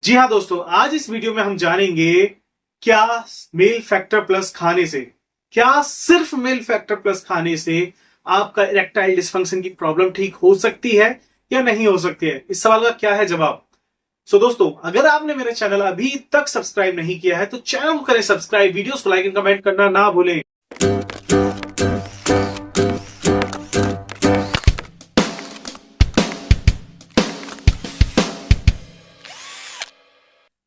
जी हाँ दोस्तों, आज इस वीडियो में हम जानेंगे क्या मेल फैक्टर प्लस खाने से, क्या सिर्फ मेल फैक्टर प्लस खाने से आपका इरेक्टाइल डिस्फंक्शन की प्रॉब्लम ठीक हो सकती है या नहीं हो सकती है। इस सवाल का क्या है जवाब। दोस्तों, अगर आपने मेरे चैनल अभी तक सब्सक्राइब नहीं किया है तो चैनल को करें सब्सक्राइब, वीडियोस को लाइक एंड कमेंट करना ना भूलें।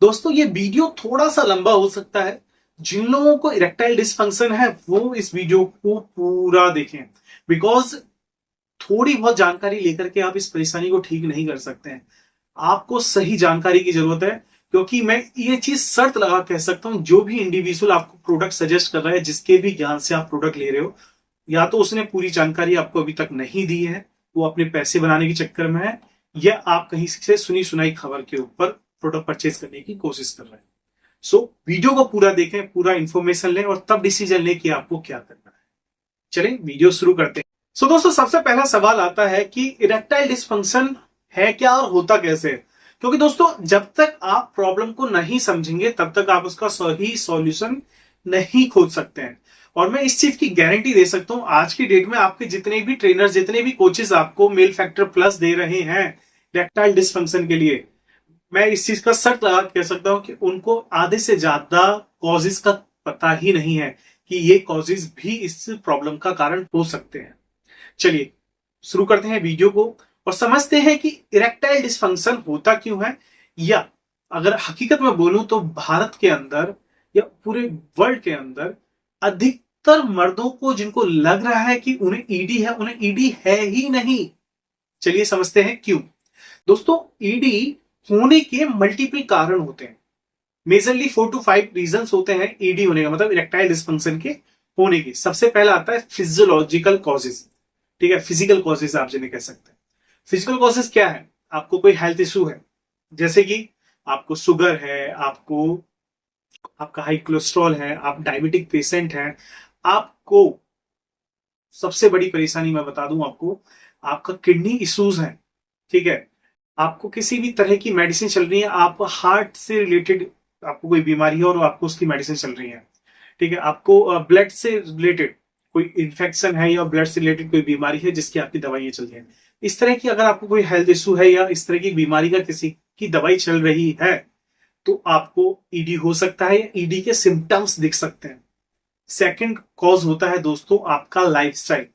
दोस्तों, ये वीडियो थोड़ा सा लंबा हो सकता है। जिन लोगों को इरेक्टाइल डिस्फंक्शन है वो इस वीडियो को पूरा देखें, बिकॉज थोड़ी बहुत जानकारी लेकर के आप इस परेशानी को ठीक नहीं कर सकते हैं। आपको सही जानकारी की जरूरत है, क्योंकि मैं ये चीज शर्त लगा कह सकता हूं, जो भी इंडिविजुअल आपको प्रोडक्ट सजेस्ट कर रहा है, जिसके भी ज्ञान से आप प्रोडक्ट ले रहे हो, या तो उसने पूरी जानकारी आपको अभी तक नहीं दी है, वो अपने पैसे बनाने के चक्कर में है, या आप कहीं से सुनी सुनाई खबर के ऊपर प्रोडक्ट परचेज करने की कोशिश कर रहे हैं। वीडियो को पूरा देखें, पूरा इंफॉर्मेशन लें और तब डिसीजन लें कि आपको क्या करना है। चलें वीडियो शुरू करते हैं। दोस्तों, सबसे पहला सवाल आता है कि इरेक्टाइल डिस्फंक्शन है क्या और होता कैसे है। क्योंकि दोस्तों, जब तक आप प्रॉब्लम को नहीं समझेंगे तब तक आप उसका सही सॉल्यूशन नहीं खोज सकते हैं। और मैं इस चीज की गारंटी दे सकता हूं, आज की डेट में आपके जितने भी ट्रेनर, जितने भी कोचेस आपको मेल फैक्टर प्लस दे रहे हैं इरेक्टाइल डिस्फंक्शन के लिए, मैं इस चीज का शर्त लगा कह सकता हूं कि उनको आधे से ज्यादा कॉजेज का पता ही नहीं है कि ये कॉजेज भी इस प्रॉब्लम का कारण हो सकते हैं। चलिए शुरू करते हैं वीडियो को और समझते हैं कि इरेक्टाइल डिस्फंक्शन होता क्यों है, या अगर हकीकत में बोलूं तो भारत के अंदर या पूरे वर्ल्ड के अंदर अधिकतर मर्दों को जिनको लग रहा है कि उन्हें ईडी है, उन्हें ईडी है ही नहीं। चलिए समझते हैं क्यों। दोस्तों, ईडी होने के मल्टीपल कारण होते हैं। मेजरली 4 to 5 रीजन होते हैं ईडी होने का, मतलब इरेक्टाइल डिस्फंक्शन के होने की। सबसे पहला आता है फिजियोलॉजिकल कॉजेज। ठीक है, फिजिकल कॉजेज आप जिन्हें कह सकते हैं। फिजिकल कॉजेज क्या है? आपको कोई हेल्थ इशू है, जैसे कि आपको शुगर है, आपका हाई कोलेस्ट्रॉल है, आप डायबिटिक पेशेंट हैं, आपको सबसे बड़ी परेशानी मैं बता दूं आपको, आपका किडनी इश्यूज है। ठीक है, आपको किसी भी तरह की मेडिसिन चल रही है, आप हार्ट से रिलेटेड आपको कोई बीमारी है और आपको उसकी मेडिसिन चल रही है। ठीक है, आपको ब्लड से रिलेटेड कोई इन्फेक्शन है या ब्लड से रिलेटेड कोई बीमारी है जिसकी आपकी दवाइयां चल रही है। इस तरह की अगर आपको कोई हेल्थ इशू है या इस तरह की बीमारी का किसी की दवाई चल रही है तो आपको ईडी हो सकता है या ईडी के सिम्टम्स दिख सकते हैं। सेकंड कॉज होता है दोस्तों आपका लाइफस्टाइल।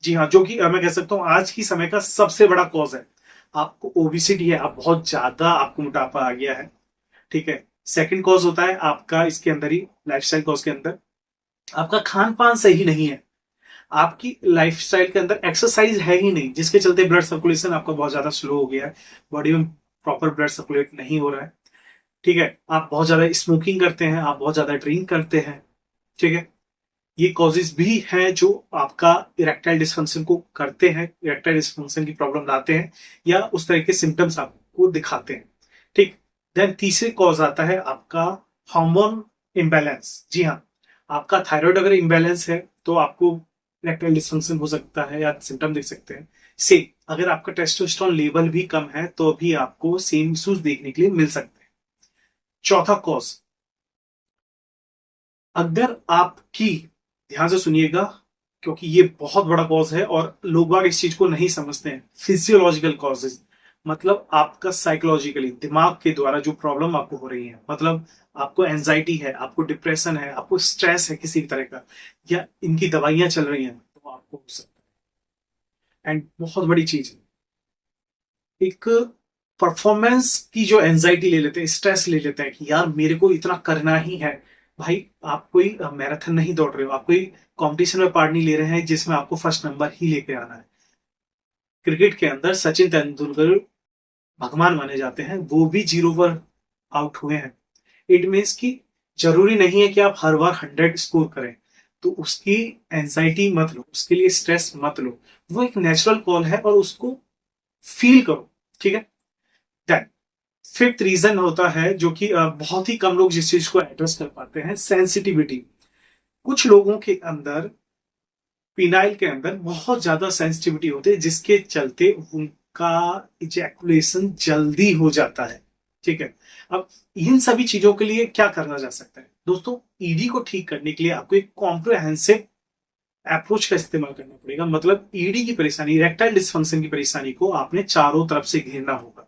जी हाँ, जो कि मैं कह सकता हूं आज की समय का सबसे बड़ा कॉज है। आपको ओबिसिटी है, आप बहुत ज्यादा, आपको मोटापा आ गया है। ठीक है, सेकंड कॉज होता है आपका इसके अंदर ही, लाइफस्टाइल कॉज के अंदर आपका खान पान सही नहीं है। आपकी लाइफस्टाइल के अंदर एक्सरसाइज है ही नहीं, जिसके चलते ब्लड सर्कुलेशन आपका बहुत ज्यादा स्लो हो गया है, बॉडी में प्रॉपर ब्लड सर्कुलेट नहीं हो रहा है। ठीक है, आप बहुत ज्यादा स्मोकिंग करते हैं, आप बहुत ज्यादा ड्रिंक करते हैं। ठीक है, ये कॉजेज भी हैं जो आपका इरेक्टाइल डिस्फंक्शन को करते हैं, इरेक्टाइल डिस्फंक्शन की प्रॉब्लम लाते हैं या उस तरह के सिम्टम्स आपको दिखाते हैं। ठीक, देन तीसरे कॉज आता है आपका हार्मोन इम्बैलेंस। जी हाँ, आपका थायराइड अगर इम्बैलेंस है तो आपको इरेक्टाइल डिस्फंक्शन हो सकता है या सिम्टम दिख सकते हैं। सेम अगर आपका टेस्टोस्टेरोन लेवल भी कम है तो भी आपको सेम इश्यूज देखने के लिए मिल सकते हैं। चौथा कॉज, अगर आपकी, ध्यान से सुनिएगा क्योंकि ये बहुत बड़ा कॉज है और लोग बाग इस चीज को नहीं समझते हैं। फिजियोलॉजिकल कॉजेज मतलब आपका साइकोलॉजिकली दिमाग के द्वारा जो प्रॉब्लम आपको हो रही है, मतलब आपको एंजाइटी है, आपको डिप्रेशन है, आपको स्ट्रेस है किसी भी तरह का, या इनकी दवाइयां चल रही हैं तो आपको हो सकता है। एंड बहुत बड़ी चीज, एक परफॉर्मेंस की जो एंजाइटी ले लेते हैं, स्ट्रेस ले लेते हैं कि यार मेरे को इतना करना ही है। भाई, आप कोई मैराथन नहीं दौड़ रहे हो, आप कोई कंपटीशन में पार्ट नहीं ले रहे हैं जिसमें आपको फर्स्ट नंबर ही लेके आना है। क्रिकेट के अंदर सचिन तेंदुलकर भगवान माने जाते हैं, वो भी 0 पर आउट हुए हैं। इट मीन्स कि जरूरी नहीं है कि आप हर बार 100 स्कोर करें, तो उसकी एंजाइटी मत लो, उसके लिए स्ट्रेस मत लो। वो एक नेचुरल कॉल है और उसको फील करो। ठीक है, देन फिफ्थ रीजन होता है जो कि बहुत ही कम लोग जिस चीज को एड्रेस कर पाते हैं, सेंसिटिविटी। कुछ लोगों के अंदर पिनाइल के अंदर बहुत ज्यादा सेंसिटिविटी होती है, जिसके चलते उनका इजैकुलेशन जल्दी हो जाता है। ठीक है। अब इन सभी चीजों के लिए क्या करना जा सकता है दोस्तों? ईडी को ठीक करने के लिए आपको एक कॉम्प्रिहेंसिव अप्रोच का इस्तेमाल करना पड़ेगा। मतलब ईडी की परेशानी, इरेक्टाइल डिसफंक्शन की परेशानी को आपने चारों तरफ से घेरना होगा।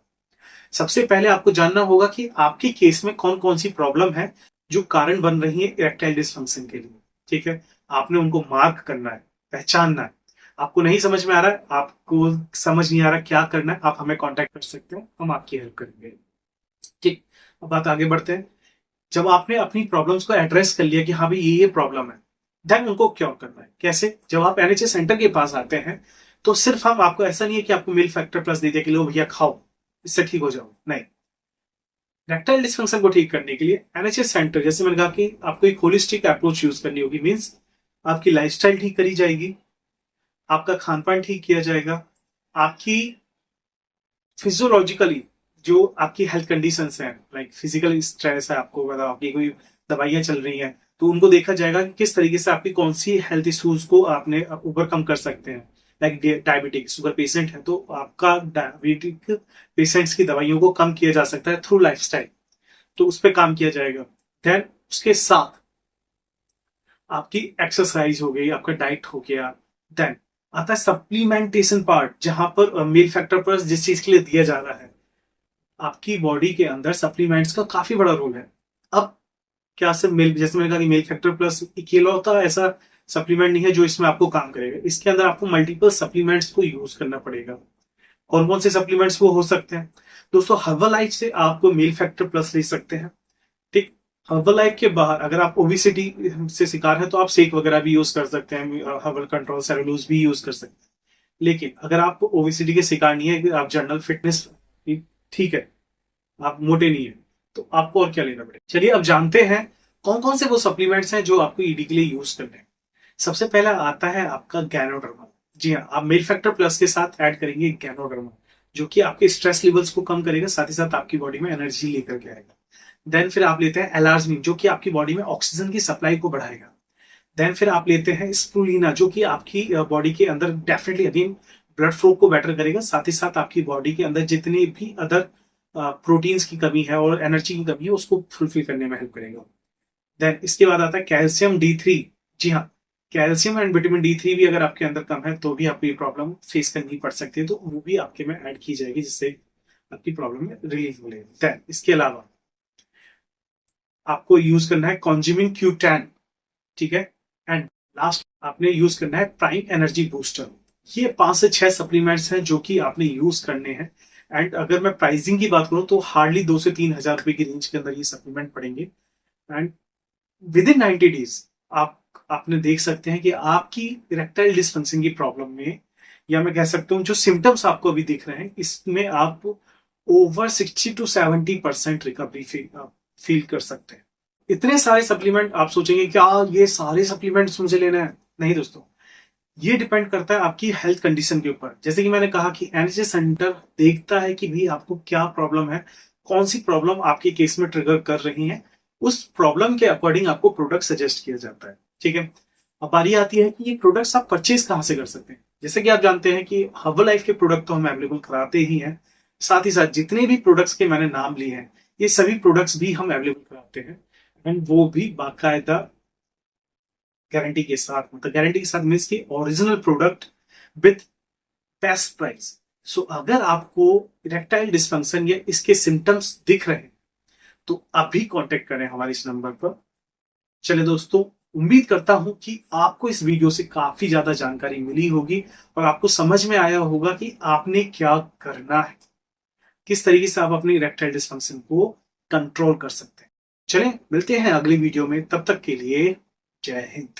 सबसे पहले आपको जानना होगा कि आपके केस में कौन कौन सी प्रॉब्लम है जो कारण बन रही है इरेक्टाइल डिसफंक्शन के लिए। ठीक है, आपने उनको मार्क करना है, पहचानना है। आपको नहीं समझ में आ रहा है, आपको समझ नहीं आ रहा क्या करना है, आप हमें कांटेक्ट कर सकते हैं, हम आपकी हेल्प करेंगे। ठीक, अब बात आगे बढ़ते हैं। जब आपने अपनी प्रॉब्लम्स को एड्रेस कर लिया कि हाँ भाई ये प्रॉब्लम है, देन उनको क्योर करना है। कैसे? जब आप एनएचएस सेंटर के पास आते हैं तो सिर्फ हम आपको, ऐसा नहीं है कि आपको मिल फैक्टर प्लस दे दिया कि लो भैया खाओ इससे ठीक हो जाओ, नहीं। इरेक्टाइल डिसफंक्शन को ठीक करने के लिए एनएचएस सेंटर, जैसे मैंने कहा कि आपको एक होलिस्टिक अप्रोच यूज करनी होगी। मींस आपकी लाइफस्टाइल ठीक करी जाएगी, आपका खान पान ठीक किया जाएगा, आपकी फिजियोलॉजिकली जो आपकी हेल्थ कंडीशंस हैं, लाइक फिजिकल स्ट्रेस है, आपको मतलब आपकी कोई दवाइयां चल रही हैं तो उनको देखा जाएगा कि किस तरीके से आपकी कौन सी हेल्थ इश्यूज को आपने ओवरकम कर सकते हैं। लाइक डायबिटिक शुगर पेशेंट है तो आपका डायबिटिक पेशेंट्स की दवाइयों को कम किया जा सकता है थ्रू लाइफस्टाइल, तो उस पर काम किया जाएगा। देन उसके साथ आपकी एक्सरसाइज हो गई, आपका डाइट हो गया। देन आता है सप्लीमेंटेशन पार्ट, जहां पर मील फैक्टर पर जिस चीज के लिए दिया जा रहा है, आपकी बॉडी के अंदर सप्लीमेंट्स का काफी बड़ा रोल है। अब क्या सिर्फ मिल्क, जैसे मैंने कहा कि मिल्क फैक्टर प्लस अकेला होता है, ऐसा सप्लीमेंट नहीं है जो इसमें आपको काम करेगा। इसके अंदर आपको मल्टीपल सप्लीमेंट्स को यूज करना पड़ेगा। कौन कौन से सप्लीमेंट्स वो हो सकते हैं दोस्तों? हर्बलाइफ से आपको मिल्क फैक्टर प्लस ले सकते हैं। ठीक, हर्बल लाइफ के बाहर अगर आप ओबिसिटी से शिकार है तो आप शेक वगैरह भी यूज कर सकते हैं, हर्बल कंट्रोल सेलुलोज भी यूज कर सकते हैं। लेकिन अगर आप ओबिसिटी के शिकार नहीं है, आप जनरल फिटनेस ठीक है, आप मोटे नहीं है, तो आपको और क्या लेना पड़ेगा। चलिए अब जानते हैं कौन कौन से वो सप्लीमेंट्स हैं जो आपको ईडी के लिए यूज करने हैं। सबसे पहला आता है आपका गैनोडर्मा। जी हाँ, आप मिल्क फैक्टर प्लस के साथ ऐड करेंगे गैनोडर्मा, जो कि आपके स्ट्रेस लेवल्स को कम करेगा, साथ ही साथ आपकी बॉडी में एनर्जी लेकर के आएगा। देन फिर आप लेते हैं एलार्जिनिन, जो कि आपकी बॉडी में ऑक्सीजन की सप्लाई को बढ़ाएगा। देन फिर आप लेते हैं स्प्रुलिना, जो कि आपकी बॉडी के अंदर डेफिनेटली अगेन ब्लड फ्लो को बेटर करेगा, साथ ही साथ आपकी बॉडी के अंदर जितनी भी अदर प्रोटीन्स की कमी है और एनर्जी की कमी है उसको फुलफिल करने में हेल्प करेगा। देन इसके बाद आता है कैल्शियम D3। जी हाँ, कैल्शियम एंड विटामिन D3 भी अगर आपके अंदर कम है तो भी आपको ये प्रॉब्लम फेस करनी पड़ सकती है, तो वो भी आपके में ऐड की जाएगी जिससे आपकी प्रॉब्लम में रिलीफ मिलेगा। देन इसके अलावा आपको यूज करना है कॉन्ज्यूमिंग Q10। ठीक है, एंड लास्ट आपने यूज करना है प्राइम एनर्जी बूस्टर। ये 5 से 6 सप्लीमेंट्स हैं जो कि आपने यूज करने हैं। एंड अगर मैं प्राइसिंग की बात करूं तो हार्डली 2 से 3 हजार रुपए की रेंज के अंदर ये सप्लीमेंट पड़ेंगे। एंड विद इन 90 डेज आपने देख सकते हैं कि आपकी इरेक्टाइल डिसफंक्शन की प्रॉब्लम में, या मैं कह सकता हूं जो सिम्टम्स आपको अभी दिख रहे हैं, इसमें आप ओवर 60 to 70% रिकवरी फील कर सकते हैं। इतने सारे सप्लीमेंट, आप सोचेंगे क्या ये सारे सप्लीमेंट्स मुझे लेना है? नहीं दोस्तों, ये डिपेंड करता है आपकी हेल्थ कंडीशन के ऊपर। जैसे कि मैंने कहा कि एनएचएस सेंटर देखता है कि भाई आपको क्या प्रॉब्लम है, कौन सी प्रॉब्लम आपके केस में ट्रिगर कर रही है, उस प्रॉब्लम के अकॉर्डिंग आपको प्रोडक्ट सजेस्ट किया जाता है। ठीक है, अब बारी आती है कि ये प्रोडक्ट्स आप परचेज कहाँ से कर सकते हैं। जैसे कि आप जानते हैं कि हर्बल लाइफ के प्रोडक्ट तो हम अवेलेबल कराते ही हैं, साथ ही साथ जितने भी प्रोडक्ट्स के मैंने नाम लिए हैं ये सभी प्रोडक्ट्स भी हम अवेलेबल कराते हैं, एंड वो भी बाकायदा गारंटी के साथ। मतलब गारंटी के साथ मीन्स की original product with best price. So अगर आपको इरेक्टाइल डिसफंक्शन या इसके सिम्टम्स दिख रहे हैं तो अभी कांटेक्ट करें हमारे इस नंबर पर। चले दोस्तों, उम्मीद करता हूं कि आपको इस वीडियो से काफी ज्यादा जानकारी मिली होगी और आपको समझ में आया होगा कि आपने क्या करना है, किस तरीके से आप अपनी इरेक्टाइल डिसफंक्शन को कंट्रोल कर सकते हैं। चलें मिलते हैं अगली वीडियो में, तब तक के लिए जय हिंद।